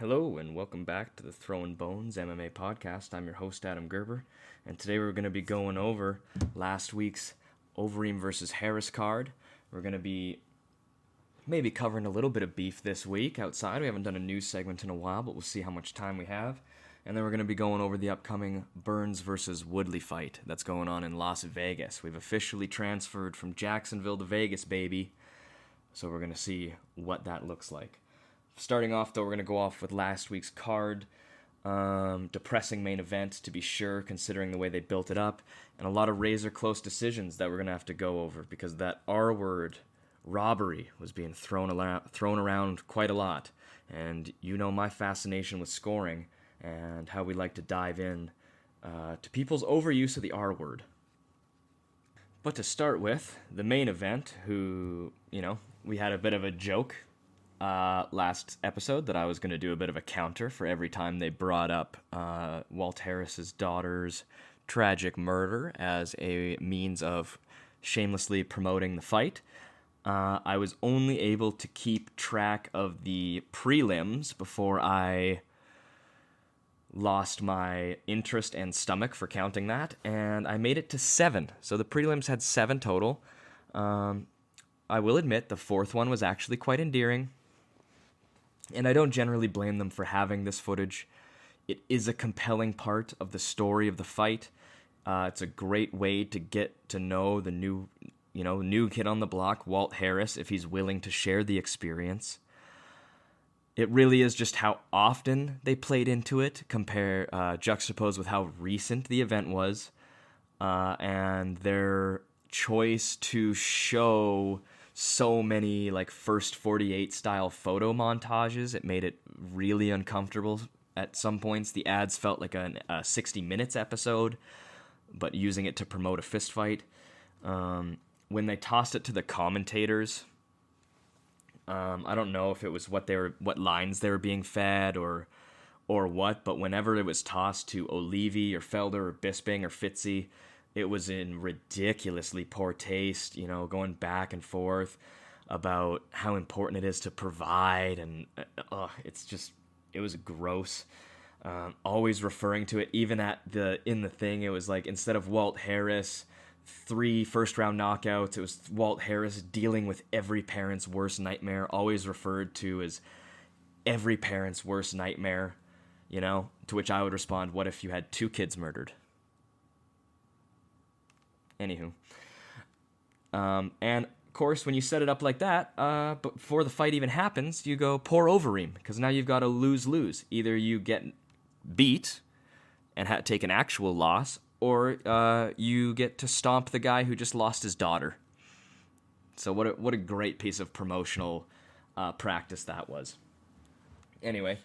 Hello and welcome back to the Throwin Bones MMA podcast. I'm your host Adam Gerber, and today we're going to be going over last week's Overeem versus Harris card. We're going to be maybe covering a little bit of beef this week outside. We haven't done a news segment in a while, but we'll see how much time we have. And then we're going to be going over the upcoming Burns versus Woodley fight that's going on in Las Vegas. We've officially transferred from Jacksonville to Vegas, baby. So we're going to see what that looks like. Starting off, though, we're going to go off with last week's card. Depressing main event, to be sure, considering the way they built it up. And a lot of razor-close decisions that we're going to have to go over because that R word, robbery, was being thrown around quite a lot. And you know my fascination with scoring and how we like to dive in to people's overuse of the R word. But to start with, the main event, who, we had a bit of a joke last episode that I was going to do a bit of a counter for every time they brought up Walt Harris's daughter's tragic murder as a means of shamelessly promoting the fight. I was only able to keep track of the prelims before I lost my interest and stomach for counting that, and I made it to 7. So the prelims had 7 total. I will admit the 4th one was actually quite endearing. And I don't generally blame them for having this footage. It is a compelling part of the story of the fight. It's a great way to get to know the new kid on the block, Walt Harris, if he's willing to share the experience. It really is just how often they played into it, juxtaposed with how recent the event was, and their choice to show so many first 48 style photo montages. It made it really uncomfortable at some points. The ads felt like a 60 minutes episode, but using it to promote a fist fight. When they tossed it to the commentators, I don't know if it was what lines they were being fed or what, but whenever it was tossed to Olivi or Felder or Bisping or Fitzy, it was in ridiculously poor taste, going back and forth about how important it is to provide, and it was gross. Always referring to it, even in the thing, it was like instead of Walt Harris 3 first-round knockouts, it was Walt Harris dealing with every parent's worst nightmare, always referred to as every parent's worst nightmare, to which I would respond, what if you had 2 kids murdered? Anywho. And, of course, when you set it up like that, before the fight even happens, you go, poor Overeem, because now you've got a lose-lose. Either you get beat and take an actual loss, or you get to stomp the guy who just lost his daughter. So what a great piece of promotional practice that was. Anyway,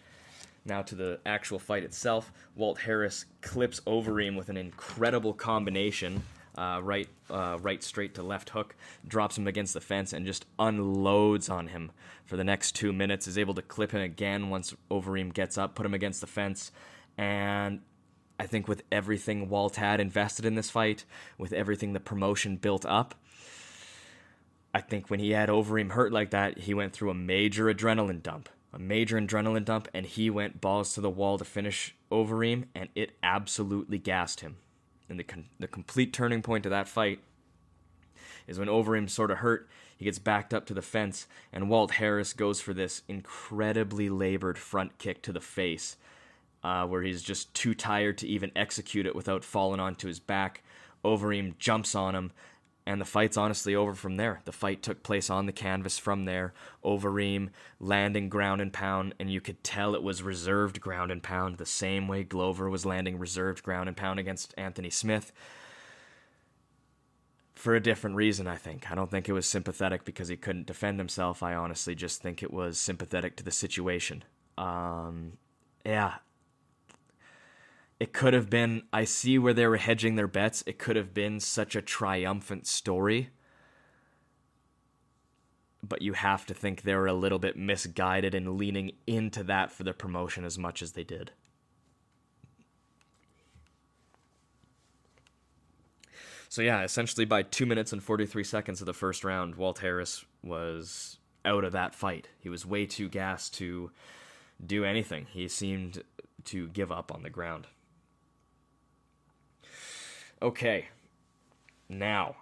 now to the actual fight itself. Walt Harris clips Overeem with an incredible combination, right straight to left hook, drops him against the fence, and just unloads on him for the next 2 minutes. Is able to clip him again once Overeem gets up, put him against the fence, and I think with everything Walt had invested in this fight, with everything the promotion built up, I think when he had Overeem hurt like that, he went through a major adrenaline dump, and he went balls to the wall to finish Overeem, and it absolutely gassed him. And the complete turning point of that fight is when Overeem's sort of hurt, he gets backed up to the fence, and Walt Harris goes for this incredibly labored front kick to the face, where he's just too tired to even execute it without falling onto his back. Overeem jumps on him, and the fight's honestly over from there. The fight took place on the canvas from there. Overeem landing ground and pound, and you could tell it was reserved ground and pound, the same way Glover was landing reserved ground and pound against Anthony Smith. For a different reason, I think. I don't think it was sympathetic because he couldn't defend himself. I honestly just think it was sympathetic to the situation. It could have been, I see where they were hedging their bets. It could have been such a triumphant story. But you have to think they were a little bit misguided in leaning into that for the promotion as much as they did. So yeah, essentially by 2 minutes and 43 seconds of the first round, Walt Harris was out of that fight. He was way too gassed to do anything. He seemed to give up on the ground. Okay, now,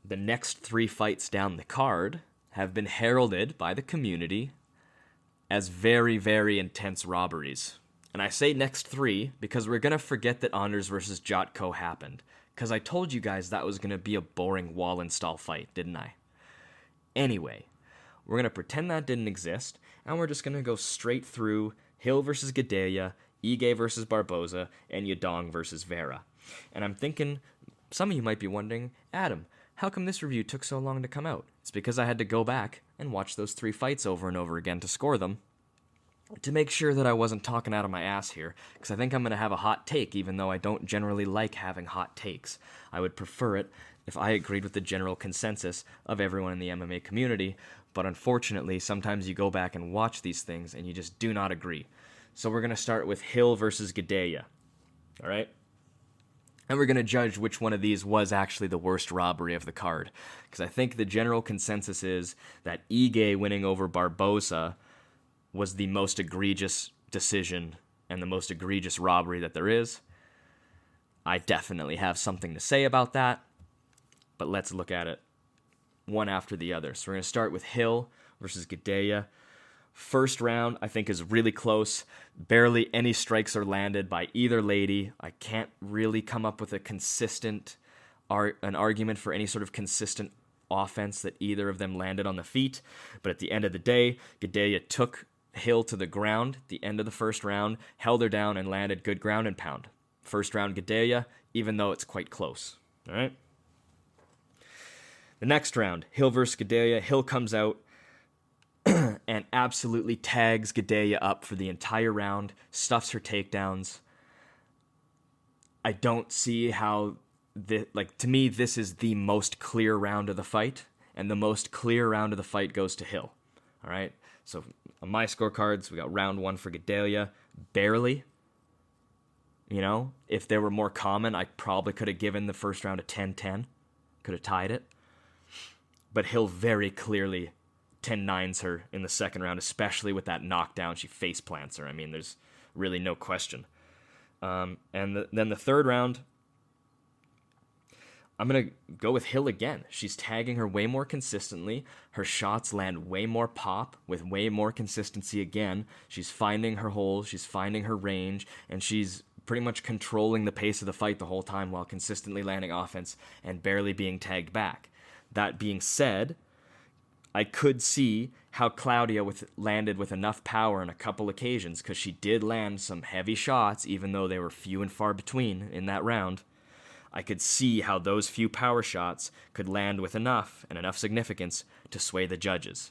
the next 3 fights down the card have been heralded by the community as very, very intense robberies. And I say next 3 because we're going to forget that Anders versus Jotko happened. Because I told you guys that was going to be a boring wall install fight, didn't I? Anyway, we're going to pretend that didn't exist, and we're just going to go straight through Hill versus Gadelha, Ige versus Barboza, and Yadong versus Vera. And I'm thinking, some of you might be wondering, Adam, how come this review took so long to come out? It's because I had to go back and watch those 3 fights over and over again to score them, to make sure that I wasn't talking out of my ass here, because I think I'm going to have a hot take, even though I don't generally like having hot takes. I would prefer it if I agreed with the general consensus of everyone in the MMA community, but unfortunately, sometimes you go back and watch these things and you just do not agree. So we're going to start with Hill versus Gadelha, all right? And we're going to judge which one of these was actually the worst robbery of the card, because I think the general consensus is that Ige winning over Barboza was the most egregious decision and the most egregious robbery that there is. I definitely have something to say about that, but let's look at it one after the other. So we're going to start with Hill versus Gadelha. First round, I think, is really close. Barely any strikes are landed by either lady. I can't really come up with a consistent an argument for any sort of consistent offense that either of them landed on the feet. But at the end of the day, Gadelha took Hill to the ground at the end of the first round, held her down, and landed good ground and pound. First round Gadelha, even though it's quite close. All right? The next round, Hill versus Gadelha. Hill comes out and absolutely tags Gadelha up for the entire round, stuffs her takedowns. I don't see how, to me, this is the most clear round of the fight, and the most clear round of the fight goes to Hill. All right? So on my scorecards, we got round 1 for Gadelha, barely. You know, if they were more common, I probably could have given the first round a 10-10, could have tied it. But Hill very clearly 10-9s her in the second round, especially with that knockdown. She face plants her. I mean, there's really no question. Then the third round, I'm going to go with Hill again. She's tagging her way more consistently. Her shots land way more pop with way more consistency again. She's finding her holes, she's finding her range, and she's pretty much controlling the pace of the fight the whole time while consistently landing offense and barely being tagged back. That being said, I could see how Claudia landed with enough power on a couple occasions, because she did land some heavy shots, even though they were few and far between in that round. I could see how those few power shots could land with enough and enough significance to sway the judges.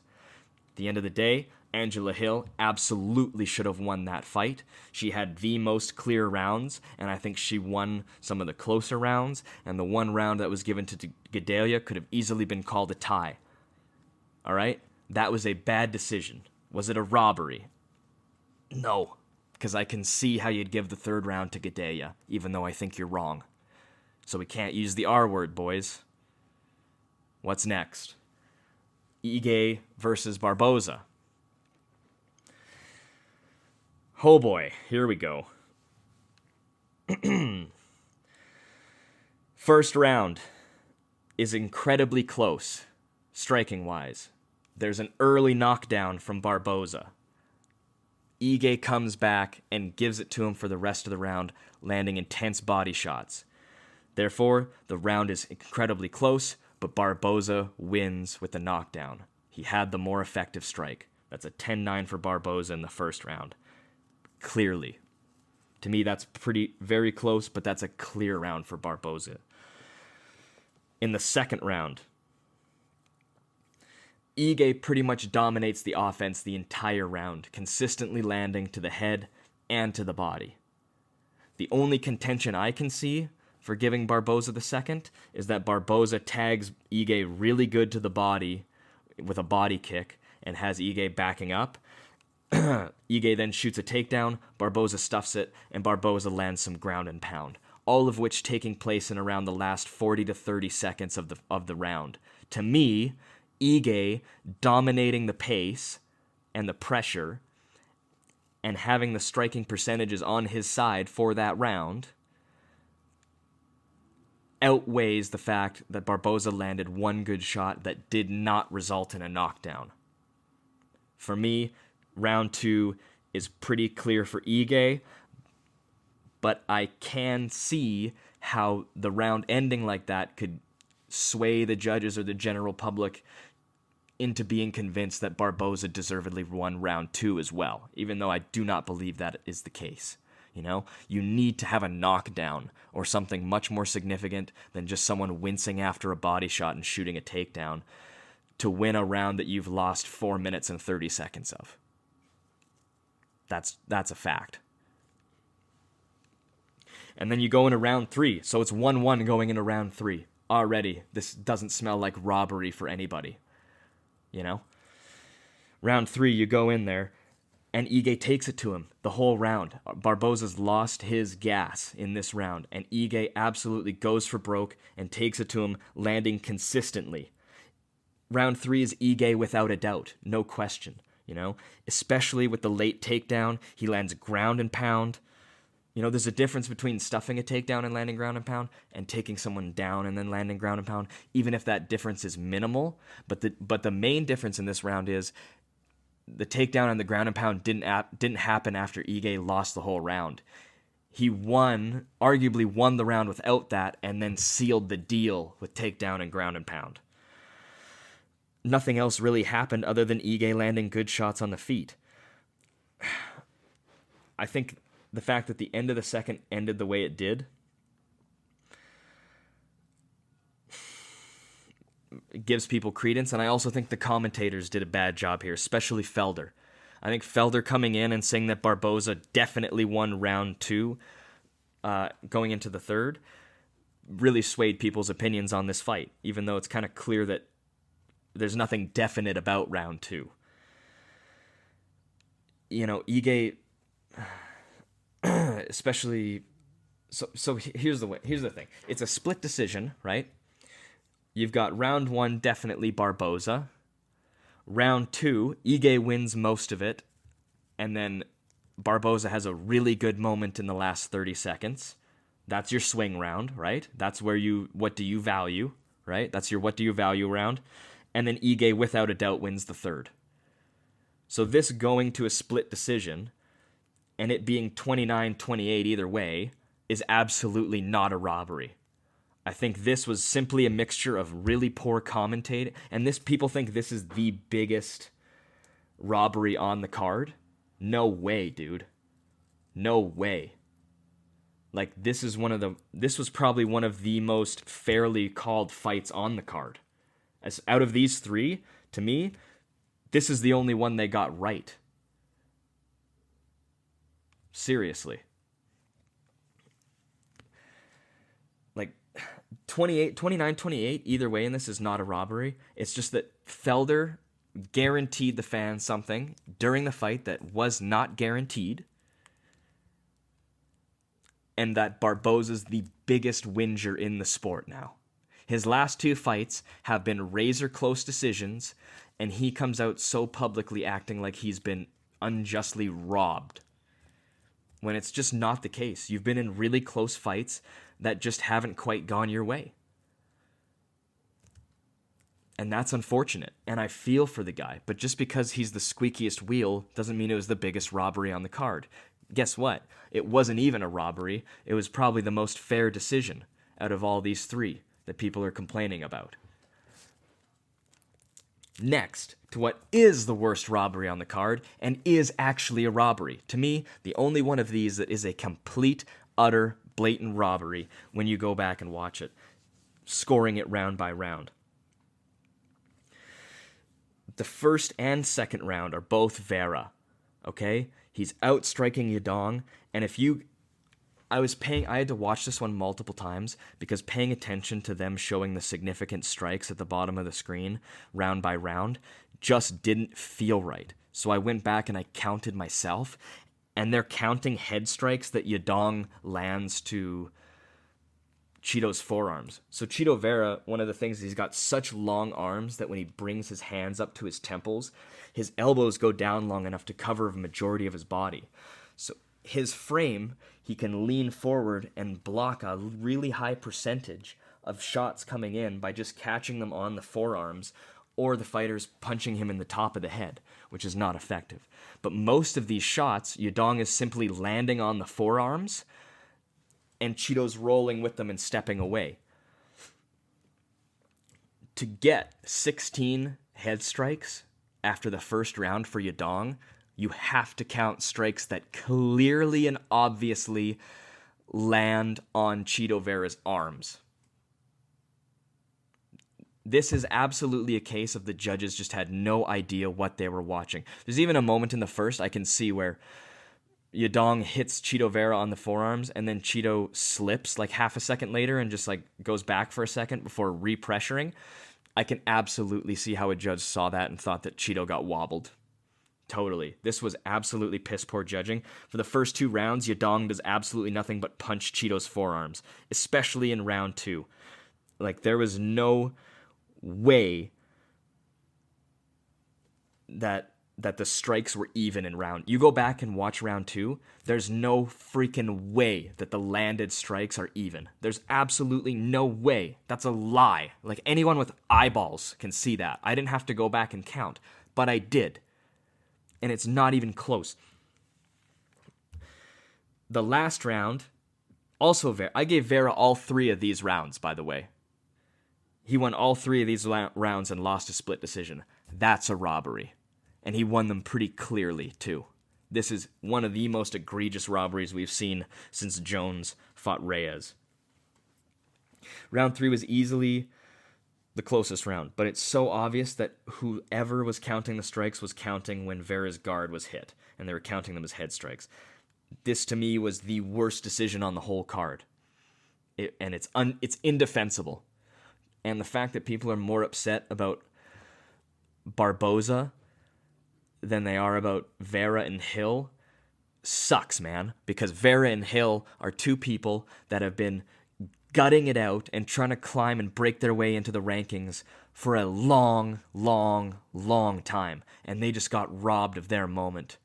At the end of the day, Angela Hill absolutely should have won that fight. She had the most clear rounds, and I think she won some of the closer rounds, and the one round that was given to Gadelha could have easily been called a tie. All right? That was a bad decision. Was it a robbery? No, because I can see how you'd give the third round to Gadelha, even though I think you're wrong. So we can't use the R word, boys. What's next? Ige versus Barboza. Oh boy, here we go. First round is incredibly close, striking-wise. There's an early knockdown from Barboza. Ige comes back and gives it to him for the rest of the round, landing intense body shots. Therefore, the round is incredibly close, but Barboza wins with the knockdown. He had the more effective strike. That's a 10-9 for Barboza in the first round. Clearly. To me, that's very close, but that's a clear round for Barboza. In the second round, Ige pretty much dominates the offense the entire round, consistently landing to the head and to the body. The only contention I can see for giving Barboza the second is that Barboza tags Ige really good to the body with a body kick and has Ige backing up. Ige then shoots a takedown, Barboza stuffs it, and Barboza lands some ground and pound, all of which taking place in around the last 40 to 30 seconds of the round. To me, Ige dominating the pace and the pressure and having the striking percentages on his side for that round outweighs the fact that Barboza landed one good shot that did not result in a knockdown. For me, round 2 is pretty clear for Ige, but I can see how the round ending like that could sway the judges or the general public into being convinced that Barboza deservedly won round 2 as well, even though I do not believe that is the case. You know, you need to have a knockdown or something much more significant than just someone wincing after a body shot and shooting a takedown to win a round that you've lost 4 minutes and 30 seconds of. That's a fact. And then you go into round 3, so it's 1-1 going into round 3. Already, this doesn't smell like robbery for anybody. You know? Round 3, you go in there, and Ige takes it to him the whole round. Barboza's lost his gas in this round, and Ige absolutely goes for broke and takes it to him, landing consistently. Round 3 is Ige without a doubt, no question, you know? Especially with the late takedown, he lands ground and pound. You know, there's a difference between stuffing a takedown and landing ground and pound and taking someone down and then landing ground and pound, even if that difference is minimal. But the main difference in this round is the takedown and the ground and pound didn't happen after Ige lost the whole round. He arguably won the round without that, and then sealed the deal with takedown and ground and pound. Nothing else really happened other than Ige landing good shots on the feet. I think the fact that the end of the second ended the way it did gives people credence, and I also think the commentators did a bad job here, especially Felder. I think Felder coming in and saying that Barboza definitely won round 2 going into the third really swayed people's opinions on this fight, even though it's kind of clear that there's nothing definite about round 2. You know, Ige, especially, so here's the thing. It's a split decision, right? You've got round 1 definitely Barboza. Round 2, Ige wins most of it, and then Barboza has a really good moment in the last 30 seconds. That's your swing round, right? That's where what do you value, right? That's your what do you value round. And then Ige, without a doubt, wins the third. So this going to a split decision, and it being 29-28 either way, is absolutely not a robbery. I think this was simply a mixture of really poor commentating, and people think this is the biggest robbery on the card. No way, dude. No way. Like, this was probably one of the most fairly called fights on the card. As out of these 3, to me, this is the only one they got right. Seriously. Like, 29-28, either way in this is not a robbery. It's just that Felder guaranteed the fans something during the fight that was not guaranteed. And that Barboza's the biggest whinger in the sport now. His last 2 fights have been razor-close decisions, and he comes out so publicly acting like he's been unjustly robbed, when it's just not the case. You've been in really close fights that just haven't quite gone your way. And that's unfortunate, and I feel for the guy, but just because he's the squeakiest wheel doesn't mean it was the biggest robbery on the card. Guess what? It wasn't even a robbery. It was probably the most fair decision out of all these 3 that people are complaining about. Next, to what is the worst robbery on the card, and is actually a robbery. To me, the only one of these that is a complete, utter, blatant robbery when you go back and watch it, scoring it round by round. The first and second round are both Vera, okay? He's outstriking Yadong, and I had to watch this one multiple times because paying attention to them showing the significant strikes at the bottom of the screen, round by round, just didn't feel right. So I went back and I counted myself, and they're counting head strikes that Yadong lands to Cheeto's forearms. So Cheeto Vera, one of the things is he's got such long arms that when he brings his hands up to his temples, his elbows go down long enough to cover a majority of his body. So his frame, he can lean forward and block a really high percentage of shots coming in by just catching them on the forearms or the fighters punching him in the top of the head, which is not effective. But most of these shots, Yadong is simply landing on the forearms and Cheeto's rolling with them and stepping away. To get 16 head strikes after the first round for Yadong, you have to count strikes that clearly and obviously land on Cheeto Vera's arms. This is absolutely a case of the judges just had no idea what they were watching. There's even a moment in the first I can see where Yadong hits Cheeto Vera on the forearms, and then Cheeto slips like half a second later and just like goes back for a second before repressuring. I can absolutely see how a judge saw that and thought that Cheeto got wobbled. Totally. This was absolutely piss poor judging. For the first 2 rounds, Yadong does absolutely nothing but punch Cheeto's forearms, especially in round 2. Like, there was no way that the strikes were even in round. You go back and watch round 2, there's no freaking way that the landed strikes are even. There's absolutely no way. That's a lie. Like, anyone with eyeballs can see that. I didn't have to go back and count, but I did. And it's not even close. The last round, also I gave Vera all 3 of these rounds, by the way. He won all 3 of these rounds and lost a split decision. That's a robbery. And he won them pretty clearly, too. This is one of the most egregious robberies we've seen since Jones fought Reyes. Round 3 was easily the closest round, but it's so obvious that whoever was counting the strikes was counting when Vera's guard was hit, and they were counting them as head strikes. This, to me, was the worst decision on the whole card. It's indefensible. And the fact that people are more upset about Barboza than they are about Vera and Hill sucks, man. Because Vera and Hill are 2 people that have been gutting it out and trying to climb and break their way into the rankings for a long, long, long time. And they just got robbed of their moment.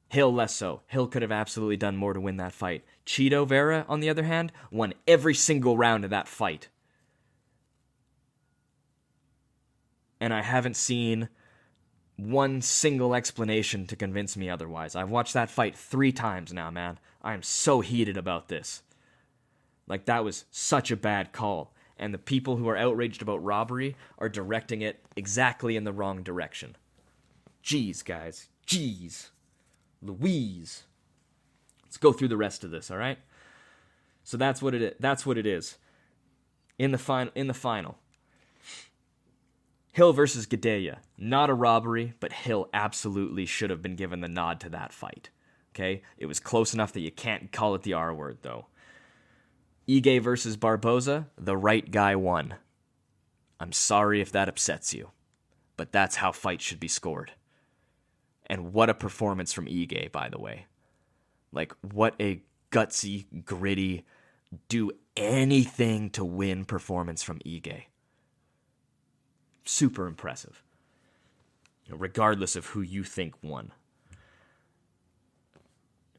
Hill less so. Hill could have absolutely done more to win that fight. Cheeto Vera, on the other hand, won every single round of that fight. And I haven't seen one single explanation to convince me otherwise. I've watched that fight 3 times now, man. I am so heated about this. Like, that was such a bad call. And the people who are outraged about Robbery are directing it exactly in the wrong direction. Jeez, guys. Jeez. Louise. Let's go through the rest of this, all right? So that's what it is. In the final. Hill versus Gadeya. Not a robbery, but Hill absolutely should have been given the nod to that fight. Okay? It was close enough that you can't call it the R word, though. Ige versus Barboza. The right guy won. I'm sorry if that upsets you, but that's how fights should be scored. And what a performance from Ige, by the way. Like, what a gutsy, gritty, do anything to win performance from Ige. Super impressive. Regardless of who you think won.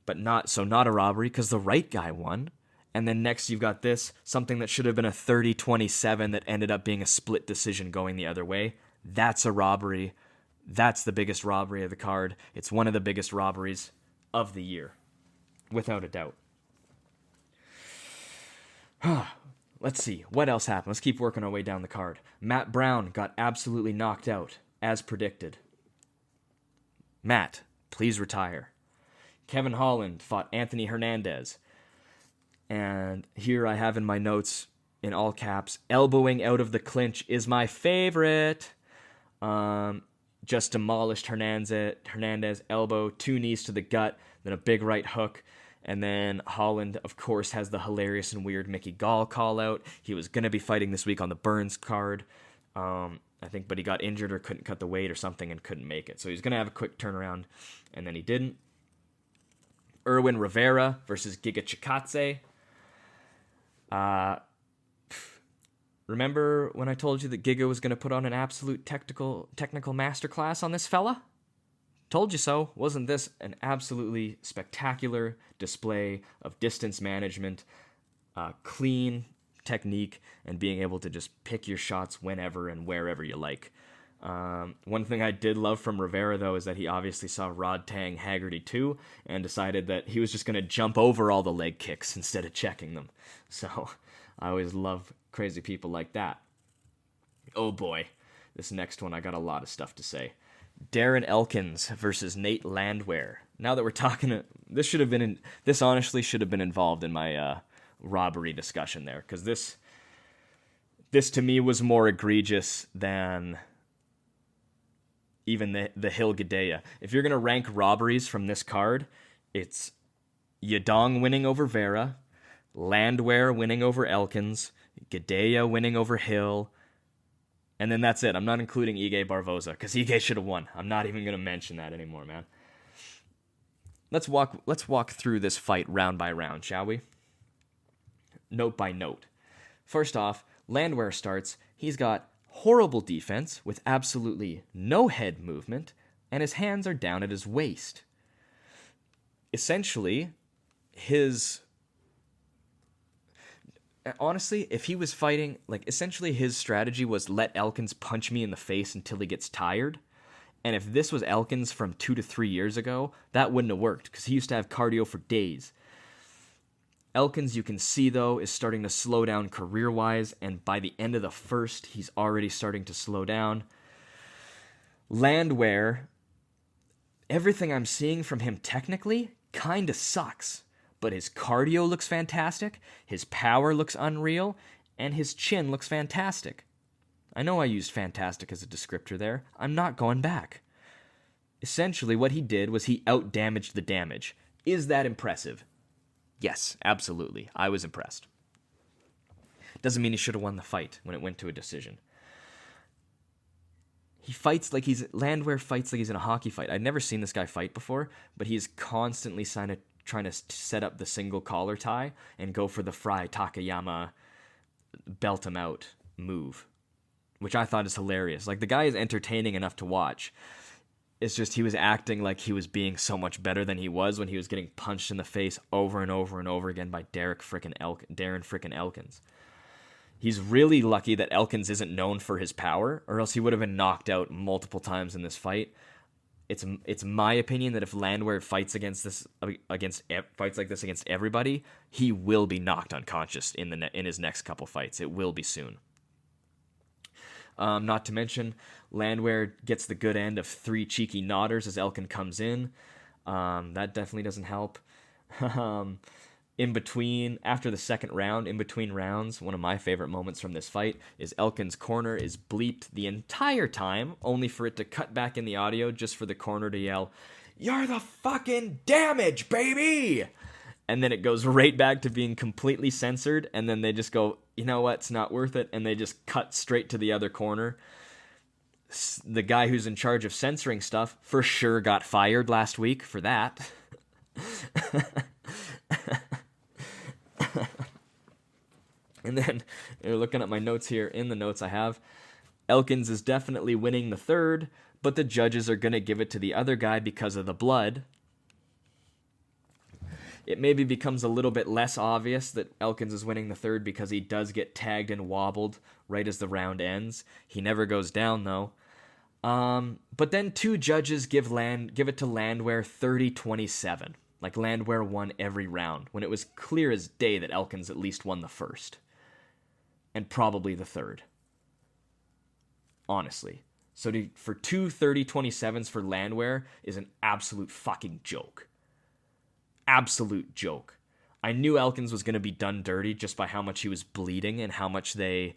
But not a robbery, because the right guy won. And then next you've got this, something that should have been a 30-27 that ended up being a split decision going the other way. That's a robbery. That's the biggest robbery of the card. It's one of the biggest robberies of the year. Without a doubt. Let's see. What else happened? Let's keep working our way down the card. Matt Brown got absolutely knocked out, as predicted. Matt, please retire. Kevin Holland fought Anthony Hernandez. And here I have in my notes, in all caps, elbowing out of the clinch is my favorite. Just demolished Hernandez elbow, 2 knees to the gut, then a big right hook. And then Holland, of course, has the hilarious and weird Mickey Gall call out. He was going to be fighting this week on the Burns card, I think, but he got injured or couldn't cut the weight or something and couldn't make it. So he was going to have a quick turnaround, and then he didn't. Erwin Rivera versus Giga Chikadze. Remember when I told you that Giga was going to put on an absolute technical masterclass on this fella? Told you so. Wasn't this an absolutely spectacular display of distance management, clean technique, and being able to just pick your shots whenever and wherever you like? One thing I did love from Rivera, though, is that he obviously saw Rod Tang Haggerty 2 and decided that he was just going to jump over all the leg kicks instead of checking them. So I always love crazy people like that. Oh boy, this next one I got a lot of stuff to say. Darren Elkins versus Nate Landwehr. Now that we're talking, this honestly should have been involved in my robbery discussion there, because this to me was more egregious than even the Hill Gadea. If you're going to rank robberies from this card, it's Yadong winning over Vera, Landwehr winning over Elkins, Gadea winning over Hill, and then that's it. I'm not including Ige Barboza, because Ige should have won. I'm not even going to mention that anymore, man. Let's walk through this fight round by round, shall we? Note by note. First off, Landwehr starts. He's got horrible defense with absolutely no head movement, and his hands are down at his waist. Essentially, honestly, if he was fighting, essentially his strategy was let Elkins punch me in the face until he gets tired. And if this was Elkins from 2 to 3 years ago, that wouldn't have worked, because he used to have cardio for days. Elkins, you can see, though, is starting to slow down career-wise, and by the end of the first, he's already starting to slow down. Landwehr, everything I'm seeing from him technically kind of sucks, but his cardio looks fantastic, his power looks unreal, and his chin looks fantastic. I know I used fantastic as a descriptor there. I'm not going back. Essentially, what he did was he out-damaged the damage. Is that impressive? Yes, absolutely. I was impressed. Doesn't mean he should have won the fight when it went to a decision. Landwehr fights like he's in a hockey fight. I'd never seen this guy fight before, but he's constantly trying to set up the single collar tie and go for the Fry Takayama belt him out move, which I thought is hilarious. The guy is entertaining enough to watch. It's just he was acting like he was being so much better than he was when he was getting punched in the face over and over and over again by Darren frickin' Elkins. He's really lucky that Elkins isn't known for his power, or else he would have been knocked out multiple times in this fight. It's my opinion that if Landwehr fights like this against everybody, he will be knocked unconscious in his next couple fights. It will be soon. Not to mention, Landwehr gets the good end of 3 cheeky nodders as Elkin comes in. That definitely doesn't help. After the second round, in between rounds, one of my favorite moments from this fight is Elkin's corner is bleeped the entire time, only for it to cut back in the audio just for the corner to yell, "You're the fucking damage, baby!" And then it goes right back to being completely censored, and then they just go, you know what, it's not worth it, and they just cut straight to the other corner. The guy who's in charge of censoring stuff for sure got fired last week for that. And then, looking at my notes here, in the notes I have, Elkins is definitely winning the third, but the judges are going to give it to the other guy because of the blood. It maybe becomes a little bit less obvious that Elkins is winning the third because he does get tagged and wobbled right as the round ends. He never goes down, though. But then 2 judges give it to Landwehr 30-27. Landwehr won every round, when it was clear as day that Elkins at least won the first. And probably the third. Honestly. So for 2 30-27s for Landwehr is an absolute fucking joke. Absolute joke. I knew Elkins was going to be done dirty just by how much he was bleeding and how much they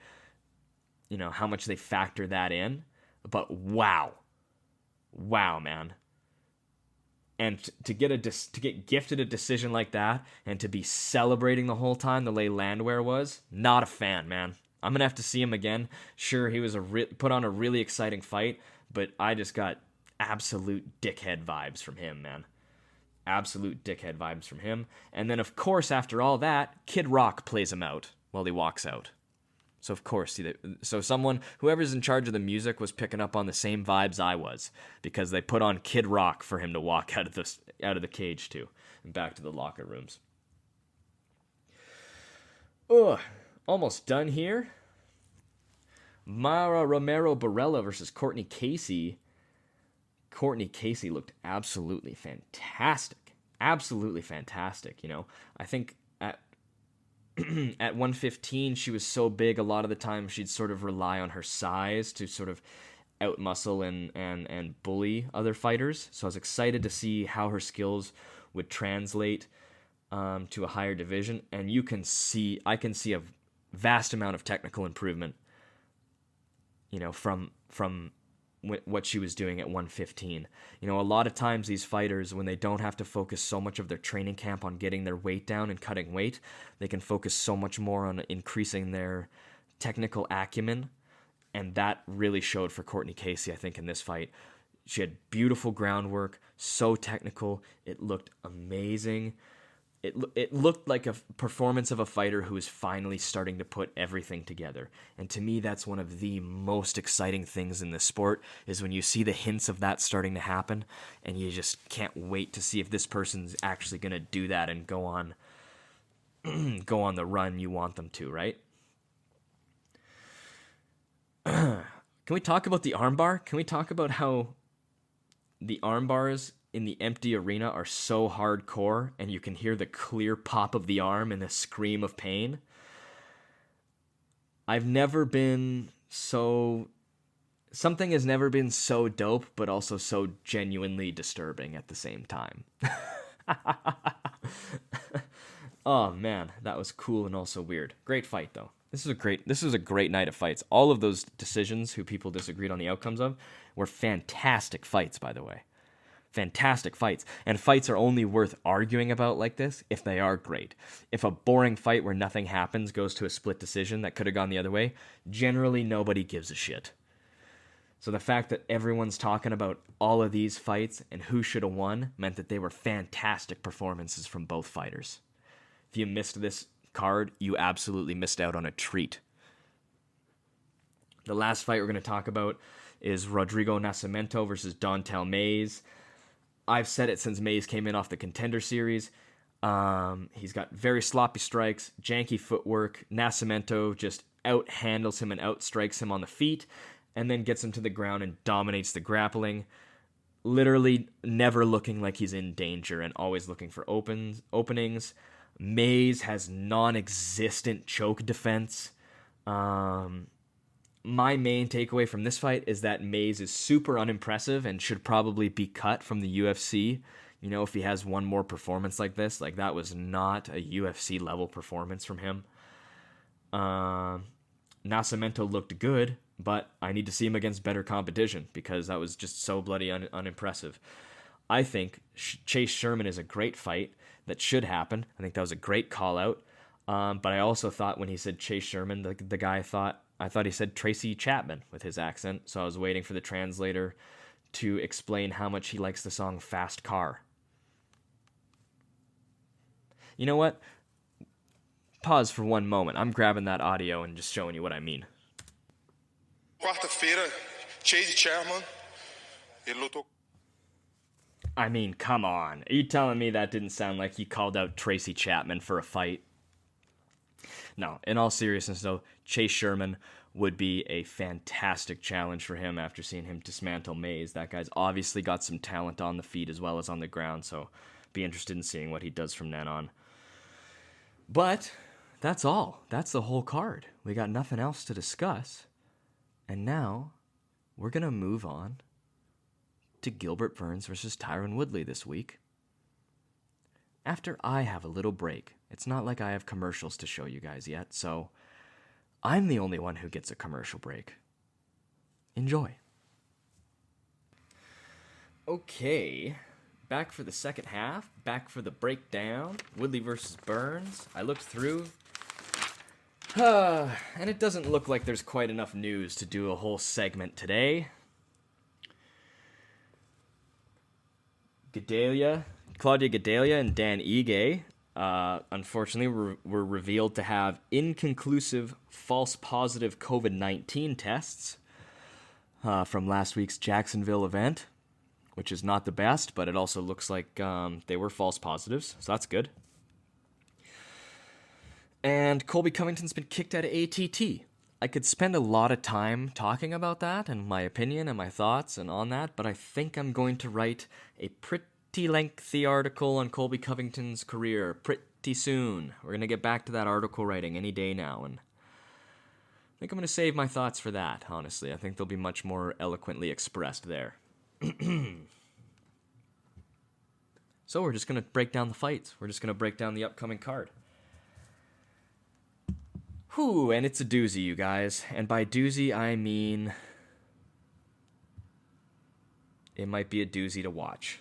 factor that in. But wow, man. And to get gifted a decision like that and to be celebrating the whole time the way Landwehr was, not a fan, man. I'm gonna have to see him again. Sure, he was put on a really exciting fight, but I just got absolute dickhead vibes from him, man. Absolute dickhead vibes from him. And then, of course, after all that, Kid Rock plays him out. while he walks out. So of course, whoever's in charge of the music was picking up on the same vibes I was, because they put on Kid Rock for him to walk out of the cage to, and back to the locker rooms. Almost done here. Mara Romero Barella versus Courtney Casey. Courtney Casey looked absolutely fantastic. Absolutely fantastic, you know. I think at 115, she was so big, a lot of the time she'd sort of rely on her size to sort of outmuscle and bully other fighters. So I was excited to see how her skills would translate to a higher division. And I can see a vast amount of technical improvement, you know, from what she was doing at 115. You know, a lot of times these fighters, when they don't have to focus so much of their training camp on getting their weight down and cutting weight, they can focus so much more on increasing their technical acumen. And that really showed for Courtney Casey, I think, in this fight. She had beautiful groundwork, so technical. It looked amazing. It looked like a performance of a fighter who is finally starting to put everything together. And to me, that's one of the most exciting things in this sport, is when you see the hints of that starting to happen, and you just can't wait to see if this person's actually going to do that and go on the run you want them to, right? Can we talk about the armbar? Can we talk about how the arm bars in the empty arena are so hardcore, and you can hear the clear pop of the arm and the scream of pain? Something has never been so dope, but also so genuinely disturbing at the same time. Oh man, that was cool and also weird. Great fight though. This was a great night of fights. All of those decisions who people disagreed on the outcomes of were fantastic fights, by the way. Fantastic fights. And fights are only worth arguing about like this if they are great. If a boring fight where nothing happens goes to a split decision that could have gone the other way, generally nobody gives a shit. So the fact that everyone's talking about all of these fights and who should have won meant that they were fantastic performances from both fighters. If you missed this card, you absolutely missed out on a treat. The last fight we're going to talk about is Rodrigo Nascimento versus Dontel Mays. I've said it since Mays came in off the Contender Series. He's got very sloppy strikes, janky footwork. Nascimento just out-handles him and outstrikes him on the feet, and then gets him to the ground and dominates the grappling. Literally never looking like he's in danger and always looking for openings. Mays has non-existent choke defense. My main takeaway from this fight is that Mays is super unimpressive and should probably be cut from the UFC. You know, if he has one more performance like this, like that was not a UFC level performance from him. Nascimento looked good, but I need to see him against better competition because that was just so bloody unimpressive. I think Chase Sherman is a great fight that should happen. I think that was a great call out. But I also thought when he said Chase Sherman, the guy I thought he said Tracy Chapman with his accent, so I was waiting for the translator to explain how much he likes the song Fast Car. You know what? Pause for one moment. I'm grabbing that audio and just showing you what I mean. Quarta-feira, Tracy Chapman, ele lutou. I mean, come on. Are you telling me that didn't sound like he called out Tracy Chapman for a fight? No, in all seriousness, though, Chase Sherman would be a fantastic challenge for him after seeing him dismantle Mays. That guy's obviously got some talent on the feet as well as on the ground, so be interested in seeing what he does from then on. But that's all. That's the whole card. We got nothing else to discuss. And now we're going to move on to Gilbert Burns versus Tyron Woodley this week. After I have a little break. It's not like I have commercials to show you guys yet, so I'm the only one who gets a commercial break. Enjoy. Okay, back for the second half, back for the breakdown. Woodley versus Burns. I looked through, and it doesn't look like there's quite enough news to do a whole segment today. Claudia Gadelha and Dan Ige unfortunately were revealed to have inconclusive false positive COVID-19 tests from last week's Jacksonville event, which is not the best, but it also looks like they were false positives, so that's good. And Colby Covington's been kicked out of ATT. I could spend a lot of time talking about that and my opinion and my thoughts and on that, but I think I'm going to write a pretty lengthy article on Colby Covington's career pretty soon. We're going to get back to that article writing any day now, and I think I'm going to save my thoughts for that, honestly. I think they'll be much more eloquently expressed there. So we're just going to break down the fights. We're just going to break down the upcoming card. Whew, and it's a doozy, you guys. And by doozy, I mean it might be a doozy to watch,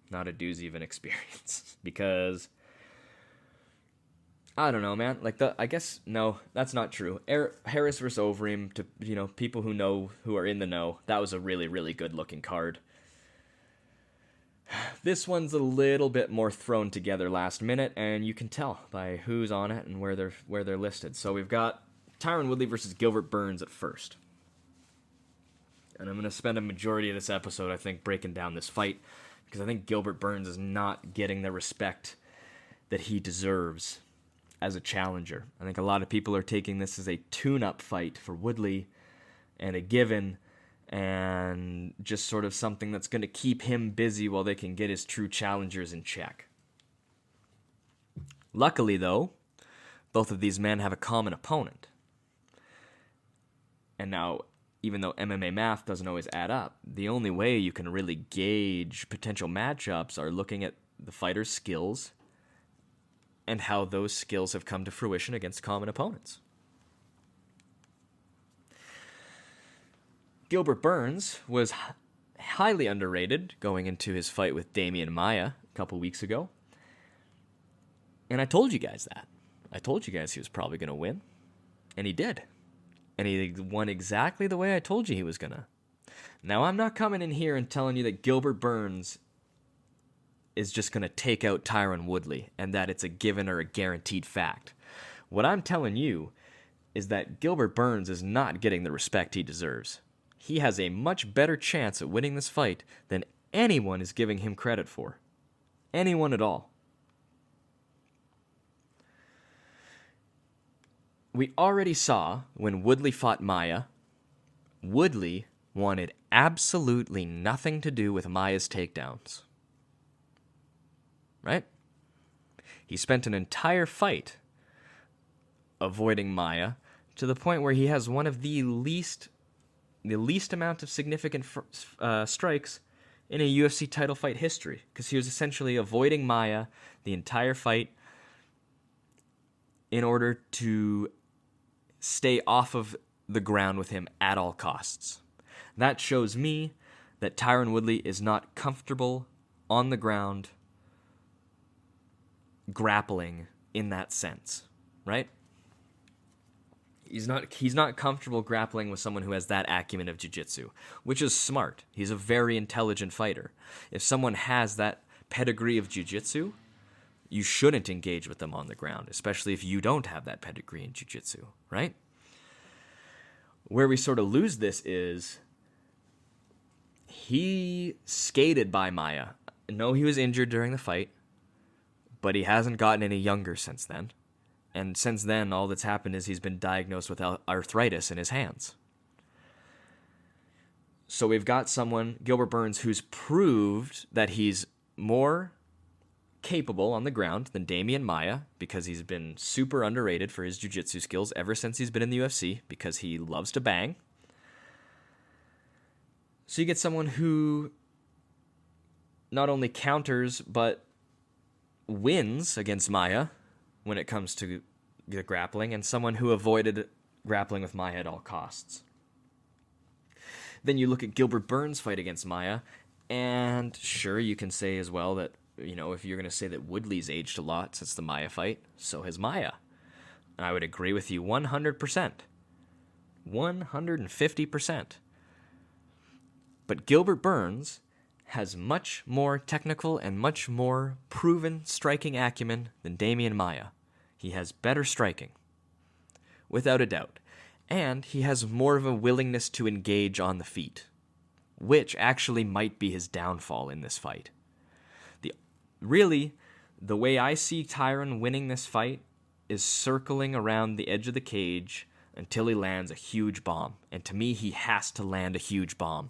not a doozy of an experience. Because, I don't know, man. I guess, no, that's not true. Harris versus Overeem, to, people who are in the know, that was a really, really good-looking card. This one's a little bit more thrown together last minute, and you can tell by who's on it and where they're listed. So we've got Tyron Woodley versus Gilbert Burns at first. And I'm going to spend a majority of this episode, I think, breaking down this fight, because I think Gilbert Burns is not getting the respect that he deserves as a challenger. I think a lot of people are taking this as a tune-up fight for Woodley and a given, and just sort of something that's going to keep him busy while they can get his true challengers in check. Luckily, though, both of these men have a common opponent. And now, even though MMA math doesn't always add up, the only way you can really gauge potential matchups are looking at the fighter's skills and how those skills have come to fruition against common opponents. Gilbert Burns was highly underrated going into his fight with Damian Maia a couple weeks ago. And I told you guys that. I told you guys he was probably going to win. And he did. And he won exactly the way I told you he was going to. Now, I'm not coming in here and telling you that Gilbert Burns is just going to take out Tyron Woodley and that it's a given or a guaranteed fact. What I'm telling you is that Gilbert Burns is not getting the respect he deserves. He has a much better chance at winning this fight than anyone is giving him credit for. Anyone at all. We already saw when Woodley fought Maia, Woodley wanted absolutely nothing to do with Maia's takedowns. Right? He spent an entire fight avoiding Maia to the point where he has one of the least amount of significant strikes in a UFC title fight history, because he was essentially avoiding Maia the entire fight in order to stay off of the ground with him at all costs. That shows me that Tyron Woodley is not comfortable on the ground grappling in that sense, right? He's not comfortable grappling with someone who has that acumen of jiu-jitsu, which is smart. He's a very intelligent fighter. If someone has that pedigree of jiu-jitsu, you shouldn't engage with them on the ground, especially if you don't have that pedigree in jiu-jitsu, right? Where we sort of lose this is he skated by Maia. No, he was injured during the fight, but he hasn't gotten any younger since then. And since then, all that's happened is he's been diagnosed with arthritis in his hands. So we've got someone, Gilbert Burns, who's proved that he's more capable on the ground than Damian Maia, because he's been super underrated for his jiu-jitsu skills ever since he's been in the UFC, because he loves to bang. So you get someone who not only counters, but wins against Maia when it comes to the grappling, and someone who avoided grappling with Maia at all costs. Then you look at Gilbert Burns' fight against Maia, and sure, you can say as well that, if you're going to say that Woodley's aged a lot since the Maia fight, so has Maia. And I would agree with you 100%. 150%. But Gilbert Burns has much more technical and much more proven striking acumen than Damian Maia. He has better striking, without a doubt. And he has more of a willingness to engage on the feet, which actually might be his downfall in this fight. Really, the way I see Throwin winning this fight is circling around the edge of the cage until he lands a huge bomb. And to me, he has to land a huge bomb.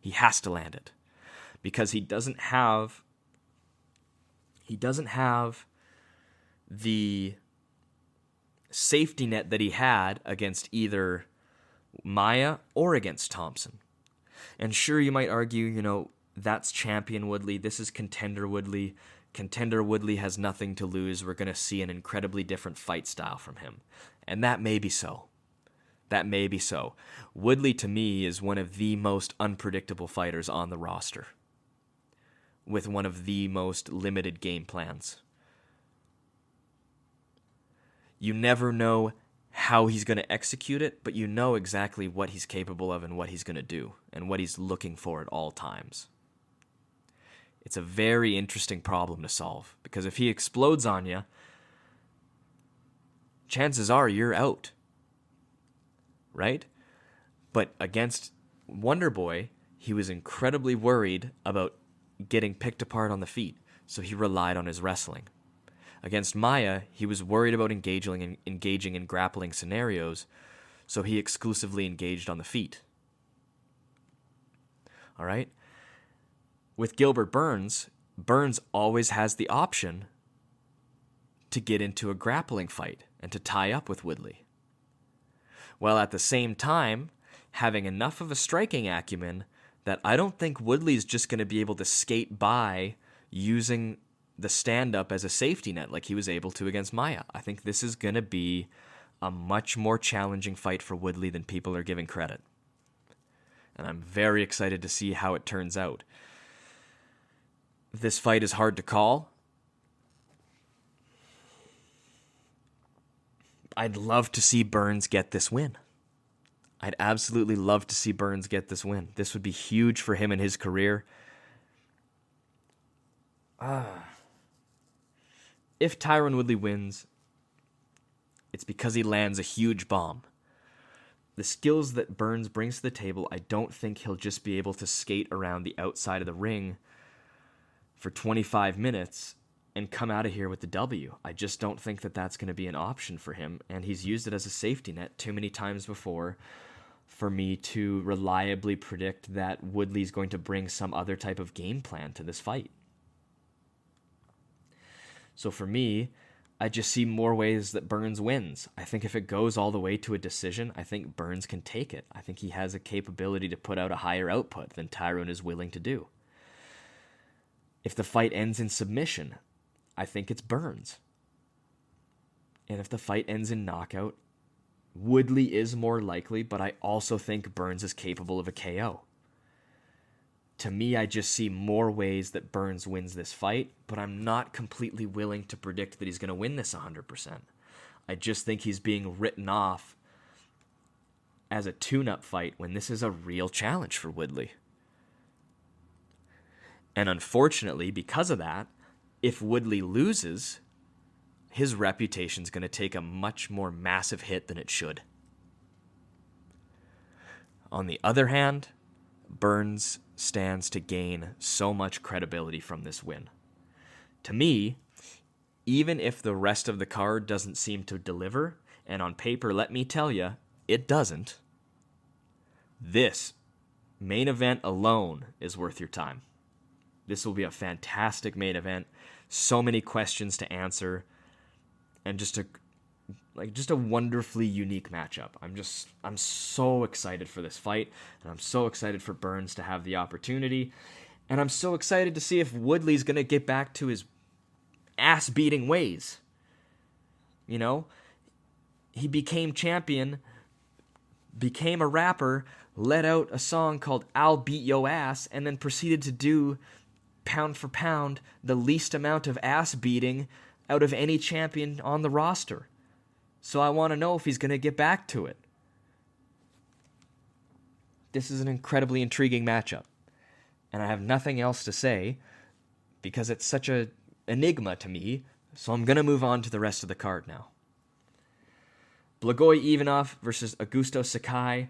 He has to land it. Because he doesn't have the safety net that he had against either Maia or against Thompson. And sure, you might argue, that's champion Woodley. This is contender Woodley. Contender Woodley has nothing to lose. We're going to see an incredibly different fight style from him. And that may be so. That may be so. Woodley, to me, is one of the most unpredictable fighters on the roster, with one of the most limited game plans. You never know how he's going to execute it, but you know exactly what he's capable of and what he's going to do and what he's looking for at all times. It's a very interesting problem to solve, because if he explodes on you, chances are you're out, right? But against Wonderboy, he was incredibly worried about getting picked apart on the feet, so he relied on his wrestling. Against Maia, he was worried about engaging in grappling scenarios, so he exclusively engaged on the feet. All right? With Gilbert Burns, Burns always has the option to get into a grappling fight and to tie up with Woodley, while at the same time having enough of a striking acumen that I don't think Woodley's just going to be able to skate by using the stand-up as a safety net like he was able to against Maia. I think this is going to be a much more challenging fight for Woodley than people are giving credit. And I'm very excited to see how it turns out. This fight is hard to call. I'd love to see Burns get this win. I'd absolutely love to see Burns get this win. This would be huge for him in his career. If Tyron Woodley wins, it's because he lands a huge bomb. The skills that Burns brings to the table, I don't think he'll just be able to skate around the outside of the ring for 25 minutes and come out of here with the W. I just don't think that that's going to be an option for him, and he's used it as a safety net too many times before for me to reliably predict that Woodley's going to bring some other type of game plan to this fight. So for me, I just see more ways that Burns wins. I think if it goes all the way to a decision, I think Burns can take it. I think he has a capability to put out a higher output than Tyrone is willing to do. If the fight ends in submission, I think it's Burns. And if the fight ends in knockout, Woodley is more likely, but I also think Burns is capable of a KO. To me, I just see more ways that Burns wins this fight, but I'm not completely willing to predict that he's going to win this 100%. I just think he's being written off as a tune-up fight when this is a real challenge for Woodley. And unfortunately, because of that, if Woodley loses, his reputation's going to take a much more massive hit than it should. On the other hand, Burns stands to gain so much credibility from this win. To me, even if the rest of the card doesn't seem to deliver, and on paper, let me tell you, it doesn't, this main event alone is worth your time. This will be a fantastic main event. So many questions to answer, and just a wonderfully unique matchup. I'm so excited for this fight, and I'm so excited for Burns to have the opportunity, and I'm so excited to see if Woodley's going to get back to his ass-beating ways. You know, he became champion, became a rapper, let out a song called I'll Beat Yo Ass, and then proceeded to do, pound for pound, the least amount of ass beating out of any champion on the roster. So I want to know if he's going to get back to it. This is an incredibly intriguing matchup. and I have nothing else to say because it's such a enigma to me, so I'm going to move on to the rest of the card now. Blagoy Ivanov versus Augusto Sakai.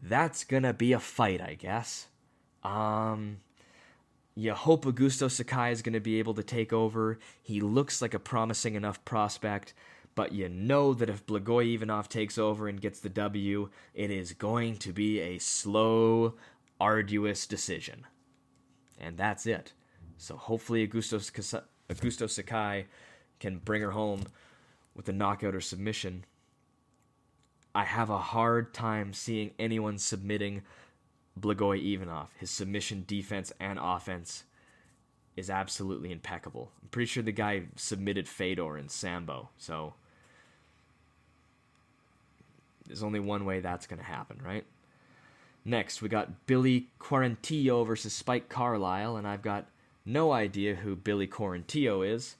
That's going to be a fight, I guess. You hope Augusto Sakai is going to be able to take over. He looks like a promising enough prospect, but you know that if Blagoy Ivanov takes over and gets the W, it is going to be a slow, arduous decision. And that's it. So hopefully Augusto Sakai can bring her home with a knockout or submission. I have a hard time seeing anyone submitting Blagoy Ivanov. His submission defense and offense is absolutely impeccable. I'm pretty sure the guy submitted Fedor in Sambo, so there's only one way that's going to happen, right? Next, we got Billy Quarantillo versus Spike Carlyle, and I've got no idea who Billy Quarantillo is.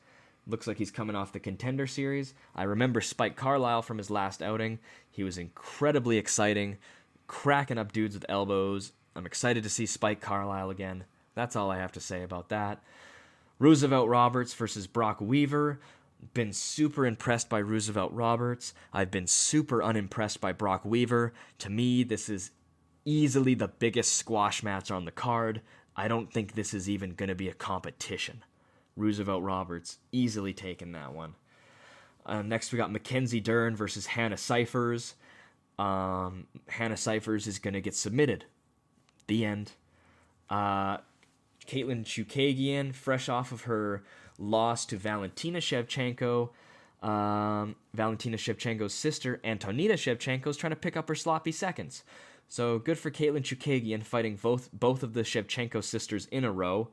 Looks like he's coming off the Contender Series. I remember Spike Carlyle from his last outing. He was incredibly exciting, cracking up dudes with elbows. I'm excited to see Spike Carlyle again. That's all I have to say about that. Roosevelt Roberts versus Brock Weaver. Been super impressed by Roosevelt Roberts. I've been super unimpressed by Brock Weaver. To me, this is easily the biggest squash match on the card. I don't think this is even going to be a competition. Roosevelt Roberts easily taking that one. Next, we got Mackenzie Dern versus Hannah Cyphers. Hannah Cyphers is going to get submitted. The end. Caitlin Chukagian, fresh off of her loss to Valentina Shevchenko. Valentina Shevchenko's sister, Antonina Shevchenko, is trying to pick up her sloppy seconds. So good for Caitlin Chukagian fighting both of the Shevchenko sisters in a row.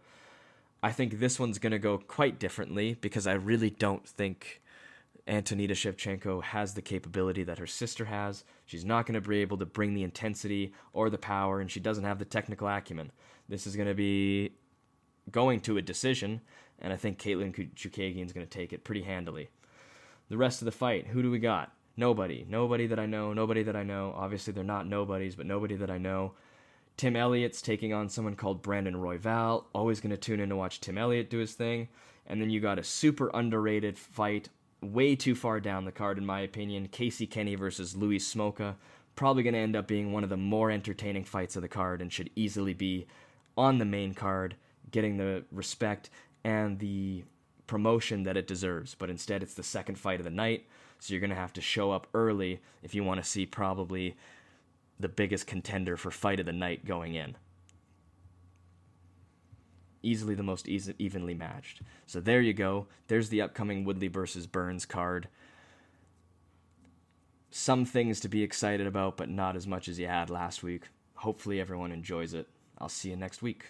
I think this one's going to go quite differently because I really don't think Antonina Shevchenko has the capability that her sister has. She's not going to be able to bring the intensity or the power, and she doesn't have the technical acumen. This is going to be going to a decision, and I think Caitlin Chukagian is going to take it pretty handily. The rest of the fight, who do we got? Nobody. Nobody that I know. Obviously, they're not nobodies, but nobody that I know. Tim Elliott's taking on someone called Brandon Royval. Always going to tune in to watch Tim Elliott do his thing. And then you got a super underrated fight, way too far down the card, in my opinion. Casey Kenny versus Luis Smoka. Probably going to end up being one of the more entertaining fights of the card and should easily be on the main card, getting the respect and the promotion that it deserves. But instead, it's the second fight of the night, so you're going to have to show up early if you want to see probably the biggest contender for fight of the night going in. Easily the most evenly matched. So there you go. There's the upcoming Woodley versus Burns card. Some things to be excited about, but not as much as you had last week. Hopefully everyone enjoys it. I'll see you next week.